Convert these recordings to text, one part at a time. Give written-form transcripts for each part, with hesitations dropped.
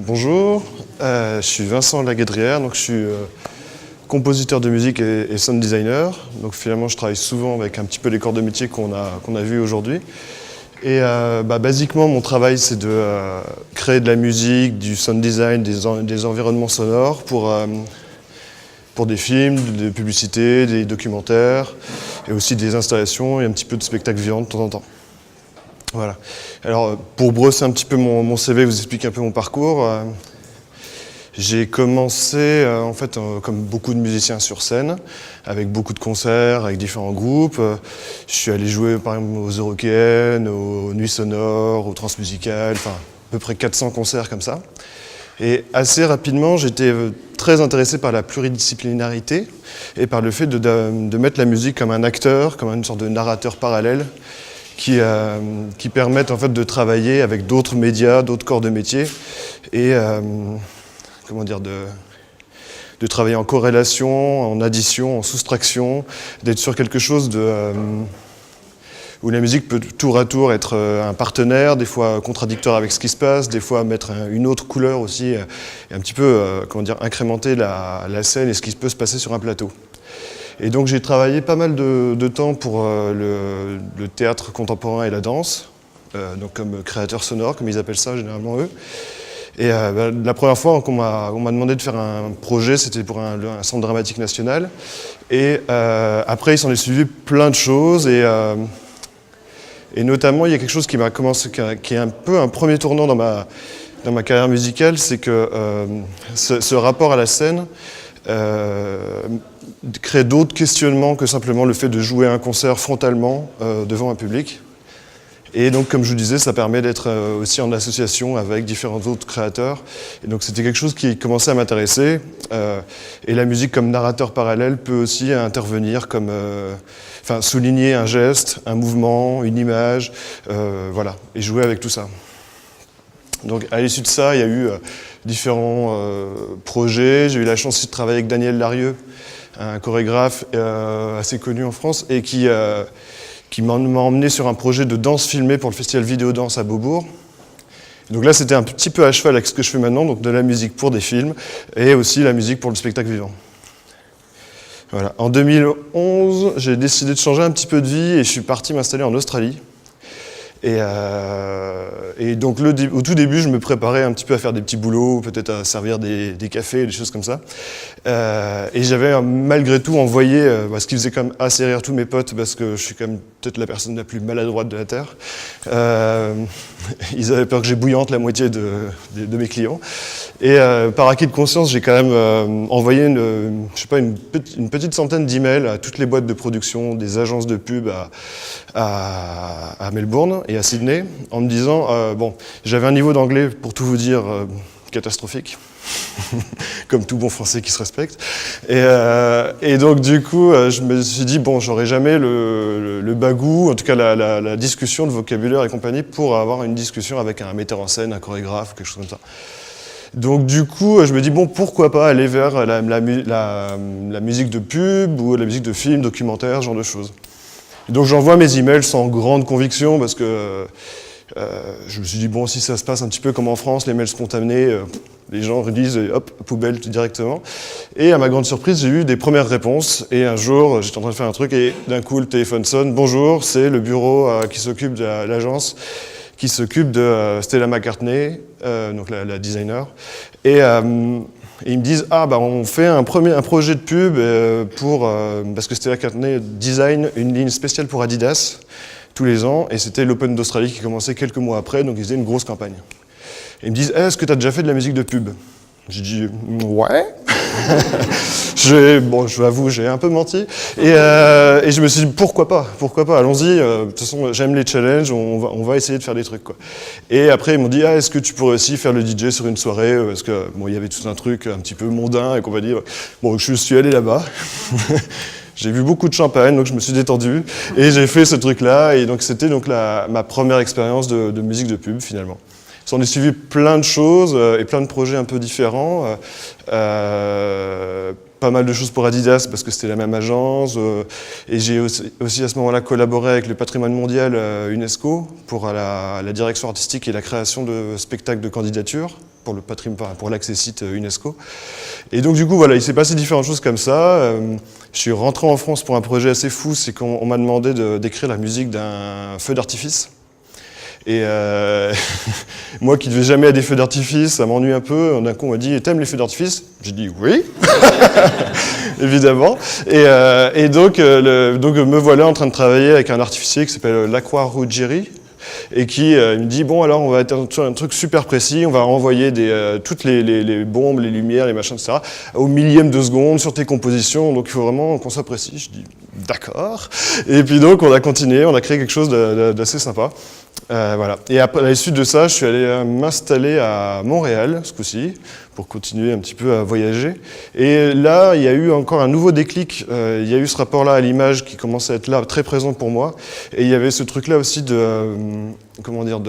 Bonjour, je suis Vincent Laguédrière, donc je suis compositeur de musique et sound designer. Donc finalement je travaille souvent avec un petit peu les corps de métier qu'on a vus aujourd'hui. Et basiquement mon travail c'est de créer de la musique, du sound design, des environnements sonores pour des films, des publicités, des documentaires et aussi des installations et un petit peu de spectacles vivants de temps en temps. Voilà. Alors, pour brosser un petit peu mon CV, vous expliquer un peu mon parcours, j'ai commencé, en fait, comme beaucoup de musiciens sur scène, avec beaucoup de concerts, avec différents groupes. Je suis allé jouer, par exemple, aux Eurokéennes, aux Nuits Sonores, aux Transmusicales, enfin, à peu près 400 concerts comme ça. Et assez rapidement, j'étais très intéressé par la pluridisciplinarité et par le fait de mettre la musique comme un acteur, comme une sorte de narrateur parallèle, qui permettent en fait de travailler avec d'autres médias, d'autres corps de métier et de travailler en corrélation, en addition, en soustraction, d'être sur quelque chose où la musique peut tour à tour être un partenaire, des fois contradictoire avec ce qui se passe, des fois mettre une autre couleur aussi, et un petit peu incrémenter la scène et ce qui peut se passer sur un plateau. Et donc j'ai travaillé pas mal de temps pour le théâtre contemporain et la danse, donc comme créateur sonore, comme ils appellent ça généralement eux. Et la première fois qu'on m'a demandé de faire un projet, c'était pour un centre dramatique national. Et après, il s'en est suivi plein de choses. Et notamment, il y a quelque chose qui est un peu un premier tournant dans ma carrière musicale, c'est que ce rapport à la scène crée d'autres questionnements que simplement le fait de jouer un concert frontalement devant un public. Et donc, comme je vous disais, ça permet d'être aussi en association avec différents autres créateurs. Et donc, c'était quelque chose qui commençait à m'intéresser. Et la musique comme narrateur parallèle peut aussi intervenir comme, souligner un geste, un mouvement, une image, voilà, et jouer avec tout ça. Donc, à l'issue de ça, il y a eu différents projets. J'ai eu la chance de travailler avec Daniel Larieux, un chorégraphe assez connu en France, et qui m'a emmené sur un projet de danse filmée pour le festival Vidéo Danse à Beaubourg. Donc là, c'était un petit peu à cheval avec ce que je fais maintenant, donc de la musique pour des films, et aussi la musique pour le spectacle vivant. Voilà. En 2011, j'ai décidé de changer un petit peu de vie, et je suis parti m'installer en Australie. Et donc au tout début, je me préparais un petit peu à faire des petits boulots, peut-être à servir des cafés, des choses comme ça. Et j'avais malgré tout envoyé, ce qui faisait quand même assez rire tous mes potes, parce que je suis quand même peut-être la personne la plus maladroite de la Terre. Ils avaient peur que j'ébouillante la moitié de mes clients. Et par acquis de conscience, j'ai quand même envoyé une petite centaine d'emails à toutes les boîtes de production, des agences de pub à Melbourne et à Sydney, en me disant, j'avais un niveau d'anglais, pour tout vous dire, catastrophique, comme tout bon français qui se respecte. Et donc du coup, je me suis dit, j'aurais jamais le bagou, en tout cas la discussion, le vocabulaire et compagnie, pour avoir une discussion avec un metteur en scène, un chorégraphe, quelque chose comme ça. Donc du coup, je me dis, pourquoi pas aller vers la musique de pub ou la musique de film, documentaire, ce genre de choses. Et donc j'envoie mes emails sans grande conviction, parce que je me suis dit, si ça se passe un petit peu comme en France, les mails spontanés, les gens disent, hop, poubelle directement. Et à ma grande surprise, j'ai eu des premières réponses. Et un jour, j'étais en train de faire un truc, et d'un coup, le téléphone sonne. Bonjour, c'est le bureau qui s'occupe de l'agence, qui s'occupe de Stella McCartney, donc la designer. Et ils me disent, on fait un projet de pub parce que Stella McCartney design une ligne spéciale pour Adidas tous les ans, et c'était l'Open d'Australie qui commençait quelques mois après, donc ils faisaient une grosse campagne. Et ils me disent, est-ce que tu as déjà fait de la musique de pub? J'ai dit, ouais. Je l'avoue, j'ai un peu menti. Et je me suis dit, pourquoi pas, allons-y. De toute façon, j'aime les challenges, on va essayer de faire des trucs, quoi. Et après, ils m'ont dit, est-ce que tu pourrais aussi faire le DJ sur une soirée? Parce que, il y avait tout un truc un petit peu mondain et compagnie. Je suis allé là-bas. J'ai vu beaucoup de champagne, donc je me suis détendu. Et j'ai fait ce truc-là. Et donc, c'était ma première expérience de musique de pub, finalement. S'en est suivi plein de choses et plein de projets un peu différents. Pas mal de choses pour Adidas parce que c'était la même agence. Et j'ai aussi à ce moment-là collaboré avec le patrimoine mondial UNESCO pour la direction artistique et la création de spectacles de candidature. pour le patrimoine, enfin, pour l'accès site UNESCO. Et donc du coup, voilà, il s'est passé différentes choses comme ça. Je suis rentré en France pour un projet assez fou, c'est qu'on m'a demandé d'écrire la musique d'un feu d'artifice. Et moi qui ne vais jamais à des feux d'artifice, ça m'ennuie un peu. D'un coup, on m'a dit « T'aimes les feux d'artifice ?» J'ai dit « Oui !» Évidemment. Et donc me voilà en train de travailler avec un artificier qui s'appelle Lacroix Ruggieri, et qui me dit « Bon, alors, on va être sur un truc super précis, on va renvoyer toutes les bombes, les lumières, les machins, etc., au millième de seconde sur tes compositions, donc il faut vraiment qu'on soit précis. » Je dis « D'accord !» Et puis donc, on a continué, on a créé quelque chose d'assez sympa. Voilà. Et à la suite de ça, je suis allé m'installer à Montréal, ce coup-ci, pour continuer un petit peu à voyager. Et là, il y a eu encore un nouveau déclic. Il y a eu ce rapport-là à l'image qui commençait à être là, très présent pour moi. Et il y avait ce truc-là aussi comment dire,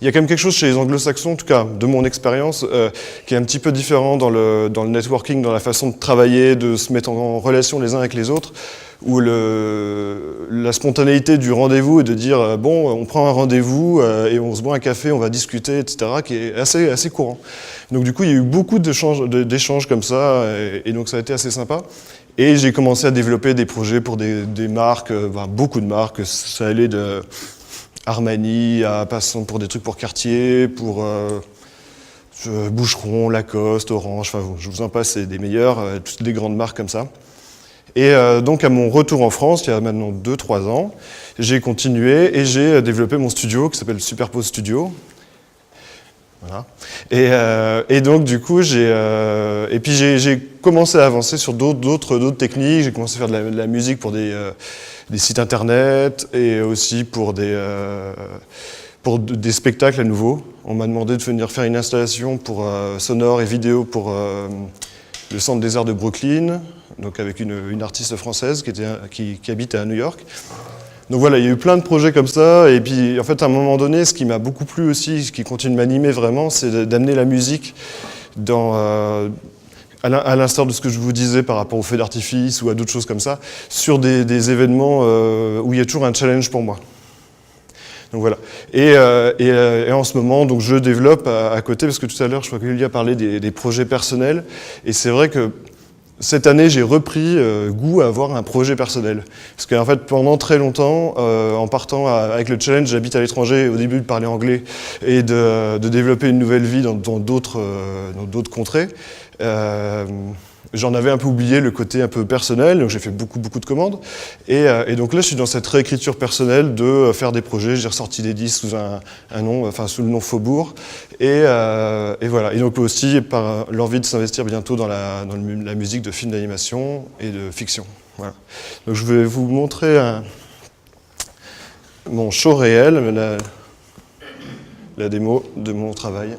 il y a quand même quelque chose chez les anglo-saxons, en tout cas de mon expérience, qui est un petit peu différent dans le networking, dans la façon de travailler, de se mettre en relation les uns avec les autres, où la spontanéité du rendez-vous et de dire bon, on prend un rendez-vous et on se boit un café, on va discuter, etc., qui est assez courant. Donc du coup, il y a eu beaucoup d'échanges comme ça, et donc ça a été assez sympa. Et j'ai commencé à développer des projets pour des marques, beaucoup de marques, ça allait de Armani, passant pour des trucs pour Cartier, pour Boucheron, Lacoste, Orange, enfin je vous en passe, c'est des meilleurs, toutes des grandes marques comme ça. Et donc à mon retour en France, il y a maintenant 2-3 ans, j'ai continué et j'ai développé mon studio qui s'appelle Superpose Studio. Voilà. Et donc du coup, j'ai commencé à avancer sur d'autres techniques. J'ai commencé à faire de la musique pour des sites internet et aussi pour des spectacles à nouveau. On m'a demandé de venir faire une installation pour sonore et vidéo pour le Centre des Arts de Brooklyn, donc avec une artiste française qui habite à New York. Donc voilà, il y a eu plein de projets comme ça, et puis en fait à un moment donné, ce qui m'a beaucoup plu aussi, ce qui continue de m'animer vraiment, c'est d'amener la musique à l'instar de ce que je vous disais par rapport aux feux d'artifice ou à d'autres choses comme ça, sur des événements où il y a toujours un challenge pour moi. Donc voilà. Et en ce moment, donc, je développe à côté, parce que tout à l'heure, je crois que Julia parlait des projets personnels, et c'est vrai que cette année, j'ai repris goût à avoir un projet personnel. Parce qu'en fait, pendant très longtemps, en partant avec le challenge, j'habite à l'étranger, au début de parler anglais, et de développer une nouvelle vie dans d'autres contrées, j'en avais un peu oublié le côté un peu personnel, donc j'ai fait beaucoup de commandes. Et donc là, je suis dans cette réécriture personnelle de faire des projets. J'ai ressorti des disques sous un nom, enfin sous le nom Faubourg. Et voilà. Et donc aussi par l'envie de s'investir bientôt dans la musique de films d'animation et de fiction. Voilà. Donc je vais vous montrer mon show réel, la démo de mon travail.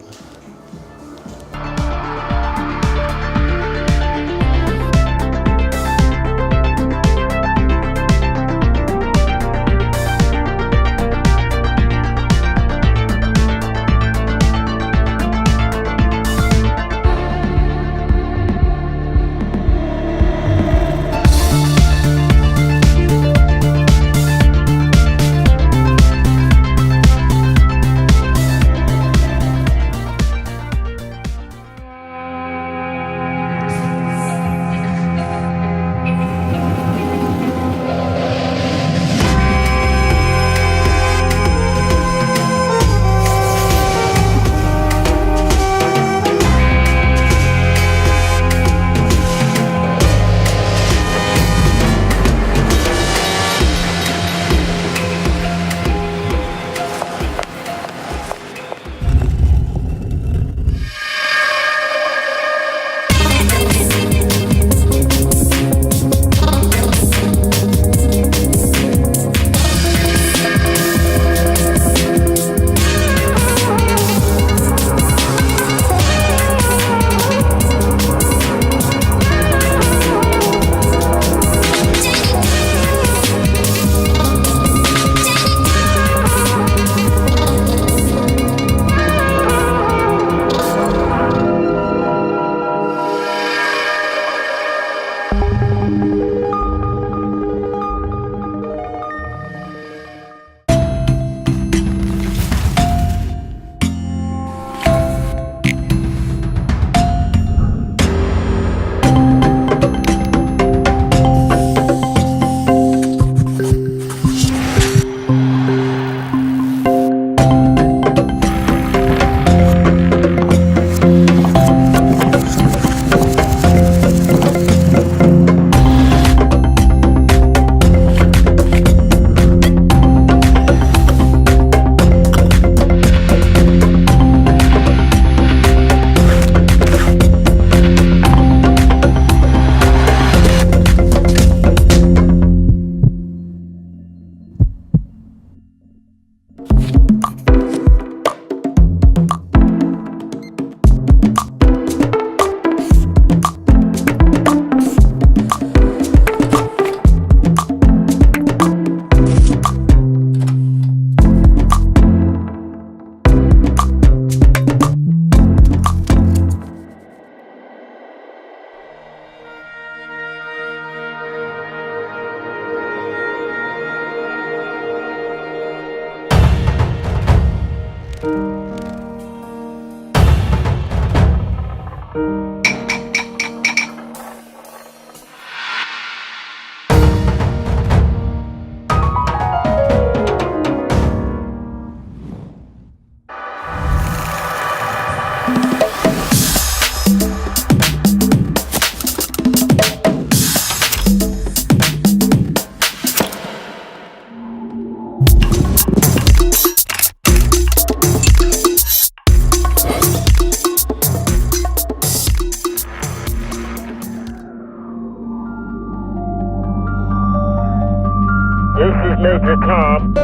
This is Major Tom.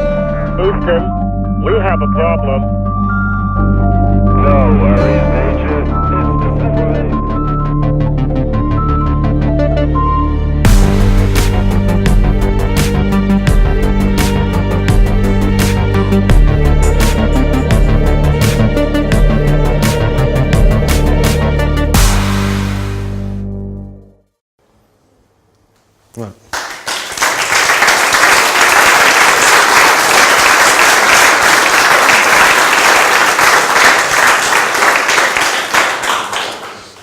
Houston, we have a problem. No worries, Major. It's disintegrating. Voilà.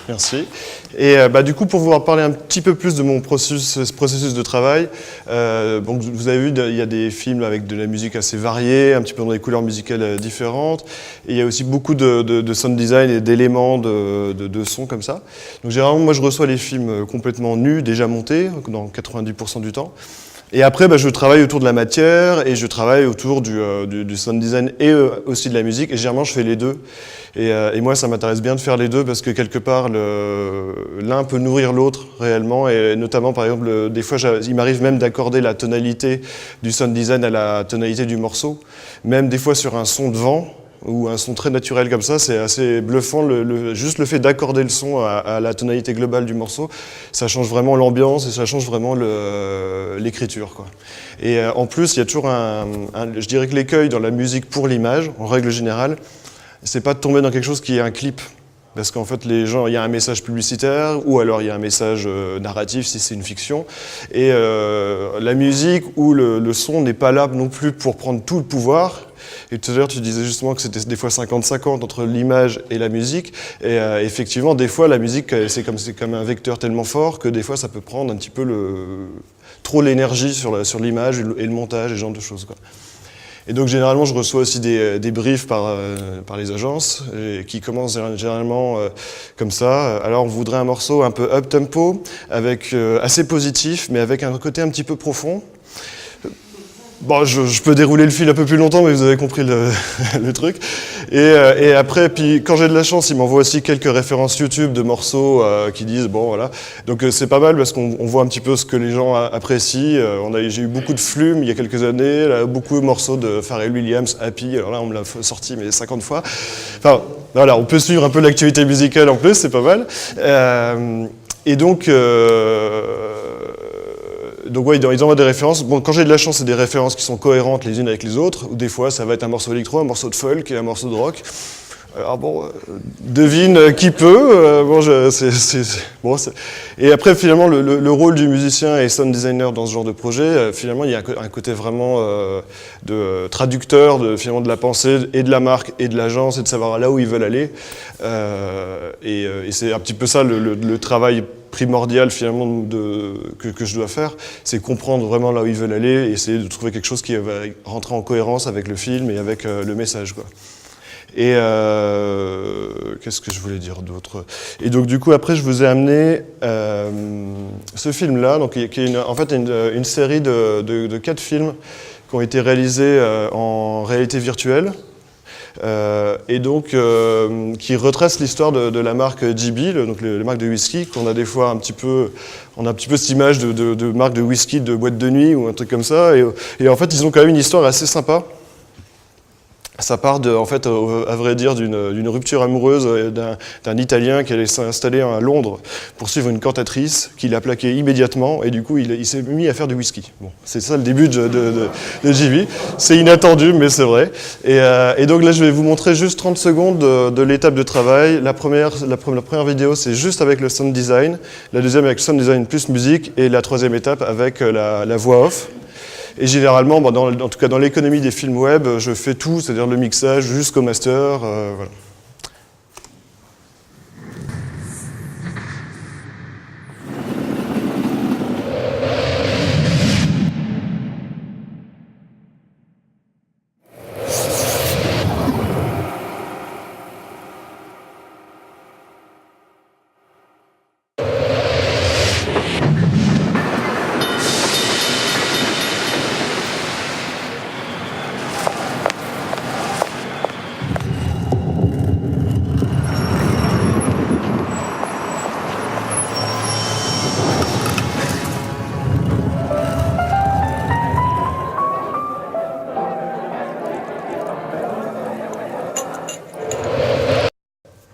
Merci. Et du coup, pour vous parler un petit peu plus de mon processus de travail, donc vous avez vu, il y a des films avec de la musique assez variée, un petit peu dans des couleurs musicales différentes, et il y a aussi beaucoup de sound design et d'éléments de son comme ça. Donc généralement, moi je reçois les films complètement nus, déjà montés, dans 90% du temps. Et après, je travaille autour de la matière et je travaille autour du sound design et aussi de la musique. Et généralement, je fais les deux. Et moi, ça m'intéresse bien de faire les deux parce que quelque part, l'un peut nourrir l'autre réellement. Et notamment, par exemple, des fois, il m'arrive même d'accorder la tonalité du sound design à la tonalité du morceau. Même des fois sur un son de vent ou un son très naturel comme ça, c'est assez bluffant. Juste le fait d'accorder le son à la tonalité globale du morceau, ça change vraiment l'ambiance et ça change vraiment l'écriture, quoi. Et en plus, il y a toujours je dirais que l'écueil dans la musique pour l'image, en règle générale, c'est pas de tomber dans quelque chose qui est un clip. Parce qu'en fait, les gens, il y a un message publicitaire ou alors il y a un message narratif si c'est une fiction. Et la musique ou le son n'est pas là non plus pour prendre tout le pouvoir. Et tout à l'heure, tu disais justement que c'était des fois 50-50 entre l'image et la musique. Et effectivement, des fois, la musique, c'est comme un vecteur tellement fort que des fois, ça peut prendre un petit peu trop l'énergie sur l'image et le montage et ce genre de choses, quoi. Et donc généralement, je reçois aussi des briefs par les agences qui commencent généralement comme ça. Alors on voudrait un morceau un peu up-tempo, avec assez positif, mais avec un côté un petit peu profond. Bon, je peux dérouler le fil un peu plus longtemps, mais vous avez compris le truc. Et après, puis quand j'ai de la chance, ils m'envoient aussi quelques références YouTube de morceaux qui disent, bon voilà. Donc c'est pas mal parce qu'on voit un petit peu ce que les gens apprécient. J'ai eu beaucoup de Flume il y a quelques années, là, beaucoup de morceaux de Pharrell Williams, Happy. Alors là, on me l'a sorti mais 50 fois. Enfin, voilà, on peut suivre un peu l'activité musicale en plus, c'est pas mal. Et donc ouais, ils envoient des références. Bon, quand j'ai de la chance, c'est des références qui sont cohérentes les unes avec les autres. Ou des fois, ça va être un morceau électro, un morceau de folk et un morceau de rock. Alors bon, devine qui peut. Et après, finalement, le rôle du musicien et sound designer dans ce genre de projet, finalement, il y a un côté vraiment de traducteur finalement de la pensée et de la marque et de l'agence et de savoir là où ils veulent aller. Et c'est un petit peu ça le travail primordial finalement que je dois faire, c'est comprendre vraiment là où ils veulent aller et essayer de trouver quelque chose qui va rentrer en cohérence avec le film et avec le message, quoi. Et qu'est-ce que je voulais dire d'autre? Et donc du coup après je vous ai amené ce film-là, donc qui est en fait une série de 4 films qui ont été réalisés en réalité virtuelle. Et donc qui retrace l'histoire de la marque GB, donc la marque de whisky, qu'on a des fois un petit peu cette image de marque de whisky de boîte de nuit ou un truc comme ça. Et en fait, ils ont quand même une histoire assez sympa. Ça part en fait, à vrai dire, d'une rupture amoureuse d'un Italien qui allait s'installer à Londres pour suivre une cantatrice qu'il a plaquée immédiatement et du coup il s'est mis à faire du whisky. Bon, c'est ça le début de JV. C'est inattendu mais c'est vrai. Et donc là je vais vous montrer juste 30 secondes de l'étape de travail. La première vidéo c'est juste avec le sound design, la deuxième avec sound design plus musique et la troisième étape avec la voix off. Et généralement, en tout cas dans l'économie des films web, je fais tout, c'est-à-dire le mixage jusqu'au master. Voilà.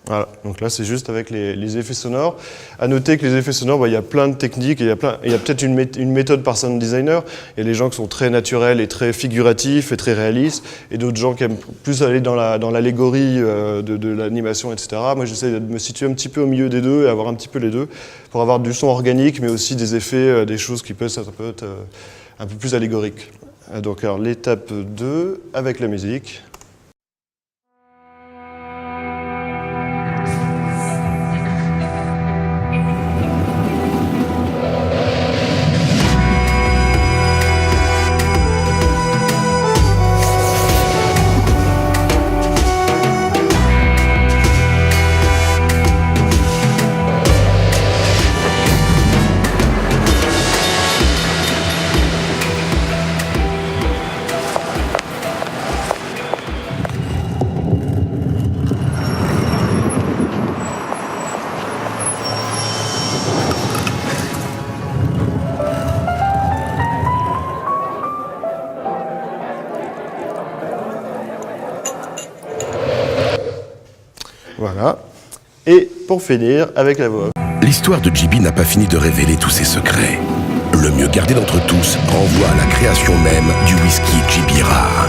Voilà, donc là c'est juste avec les effets sonores. À noter que les effets sonores, il y a plein de techniques, et il y a peut-être une méthode par sound designer. Il y a des gens qui sont très naturels et très figuratifs et très réalistes, et d'autres gens qui aiment plus aller dans l'allégorie de l'animation, etc. Moi j'essaie de me situer un petit peu au milieu des deux et avoir un petit peu les deux, pour avoir du son organique, mais aussi des effets, des choses qui peuvent être un peu plus allégoriques. Donc alors l'étape 2 avec la musique. Voilà. Et pour finir, avec la voix. L'histoire de JB n'a pas fini de révéler tous ses secrets. Le mieux gardé d'entre tous renvoie à la création même du whisky JB rare.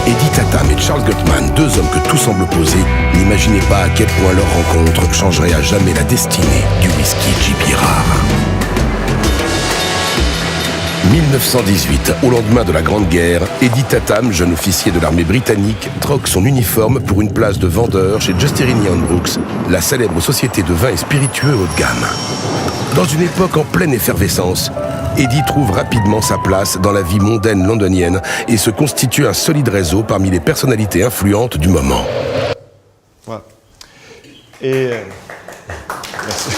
Eddie Tatam et Charles Gutman, deux hommes que tout semble opposer, n'imaginaient pas à quel point leur rencontre changerait à jamais la destinée du whisky JB rare. 1918, au lendemain de la Grande Guerre, Eddie Tatam, jeune officier de l'armée britannique, troque son uniforme pour une place de vendeur chez Just Irene Brooks, la célèbre société de vins et spiritueux haut de gamme. Dans une époque en pleine effervescence, Eddie trouve rapidement sa place dans la vie mondaine londonienne et se constitue un solide réseau parmi les personnalités influentes du moment. Voilà. Et merci.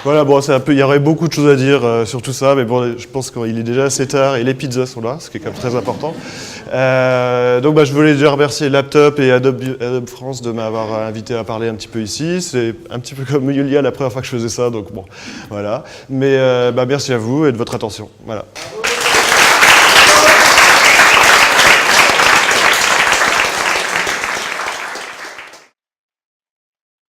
Voilà, bon, il y aurait beaucoup de choses à dire sur tout ça, mais bon, je pense qu'il est déjà assez tard et les pizzas sont là, ce qui est quand même très important. Donc je voulais déjà remercier Laptop et Adobe France de m'avoir invité à parler un petit peu ici. C'est un petit peu comme Yulia la première fois que je faisais ça, donc bon, voilà. Mais merci à vous et de votre attention. Voilà.